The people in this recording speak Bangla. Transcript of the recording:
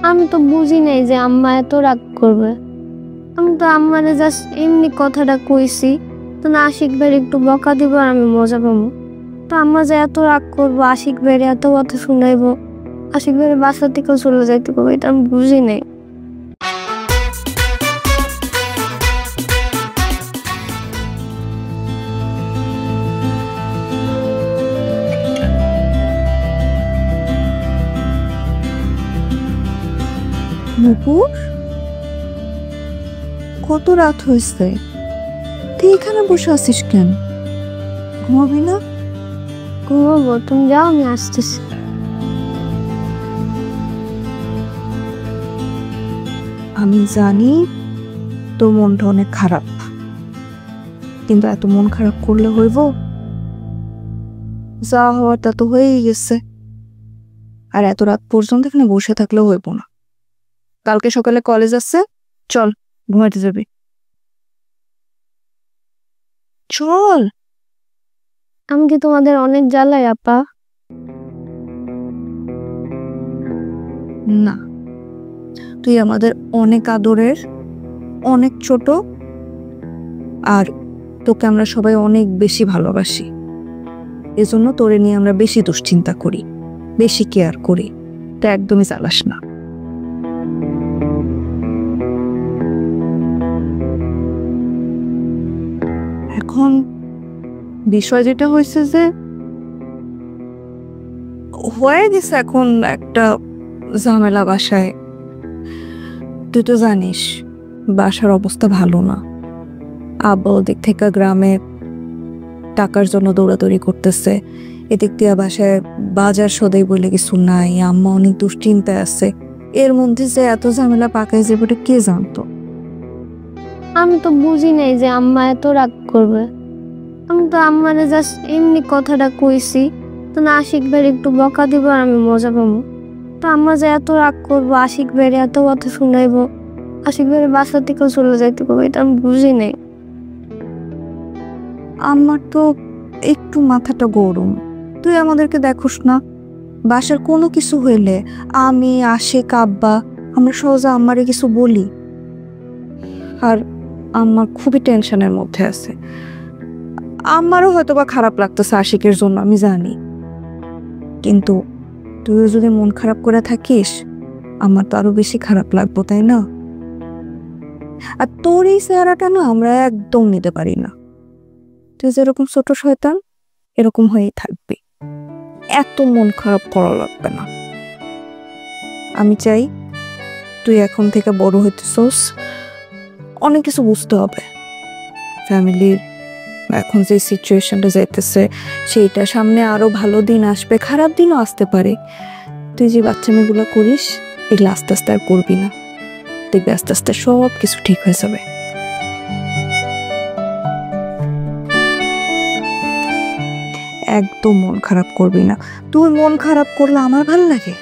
আমি তো বুঝি নাই যে আম্মা এত রাগ করবে। আমি তো আম্মারে জাস্ট এমনি কথাটা কইছি, তো না আশিক ভাইয়ের একটু বকা দিব আর আমি মজা পাবো। তো আম্মা যে এত রাগ করবো, আশিক ভাইয়ের এত কথা শুনাইবো, আশিক ভাইয়ের বাসা থেকেও চলে যাইতে পারবো, এটা আমি বুঝি নাই। নুপুর, কত রাত হয়েছে? তুই এখানে বসে আছিস কেন? ঘুমাবি না? ঘুমাবো, তুমি যাও, আমি আসতেছি। আমি জানি তোর মনটা অনেক খারাপ, কিন্তু এত মন খারাপ করলে হইব? যা হওয়ার তা তো হয়েই গেছে, আর এত রাত পর্যন্ত এখানে বসে থাকলেও হইব না। কালকে সকালে কলেজ আছে, চল ঘুমাইতে যাবি, চল। আমি কি তোমাদের অনেক জ্বালাই আপা? না, তুই আমাদের অনেক আদরের, অনেক ছোট, আর তোকে আমরা সবাই অনেক বেশি ভালোবাসি। এজন্য তোরে নিয়ে আমরা বেশি দুশ্চিন্তা করি, বেশি কেয়ার করি। তো একদমই চালাস না। এখন বিষয় যেটা হয়েছে যে হয়ে গেছে, এখন একটা ঝামেলা বাসায়। তুই তো জানিস বাসার অবস্থা ভালো না। আব্বা ওদিক থেকে গ্রামে টাকার জন্য দৌড়াদৌড়ি করতেছে, এদিক দিয়ে বাসায় বাজার সদাই বলে কিছু নাই। আম্মা অনেক দুশ্চিন্তায় আছে। এর মধ্যে যে এত ঝামেলা পাকায় যাবে এটা কে জানতো? আমি তো বুঝি নাই যে আম্মা এত রাগ করবে। আমি তো আম্মারে জাস্ট এমনি কথাটা কইছি, তো না আশিক ভাইয়ের একটু বকা দিব আর আমি মজা পাবো। তো আম্মা যে এত রাগ করবো, আশিক ভাইয়ের এত কথা শুনাইবো, আশিক ভাইয়ের বাসা থেকেও চলে যাইতে পারবো, এটা আমি বুঝি নাই। আমার তো একটু মাথাটা গরম। তুই আমাদেরকে দেখোস না, বাসার কোনো কিছু হইলে আমি, আশিক, আব্বা আমরা সহজে আম্মারে কিছু বলি। আর আম্মা খুবই টেনশনের মধ্যে আছে। আমারও হয়তো বা খারাপ লাগতেছে আশিকের জন্য, আমি জানি, কিন্তু তুইও যদি মন খারাপ করে থাকিস আমার তো আরো বেশি খারাপ লাগবো, তাই না? আর তোর এই চেহারাটা না আমরা একদম নিতে পারি না। তুই যেরকম ছোট শয়তান এরকম হয়েই থাকবি, এত মন খারাপ করা লাগবে না। আমি চাই তুই এখন থেকে বড় হইতেছস, অনেক কিছু বুঝতে হবে। ফ্যামিলির এখন যে সিচুয়েশনটা যাইতেছে সেইটা, সামনে আরো ভালো দিন আসবে, খারাপ দিনও আসতে পারে। তুই যে বাচ্চামেয়েগুলো করিস এগুলো আস্তে আস্তে আর করবি না, দেখবি আস্তে আস্তে সব কিছু ঠিক হয়ে যাবে। একদম মন খারাপ করবি না। তুই মন খারাপ করলে আমার ভালো লাগে?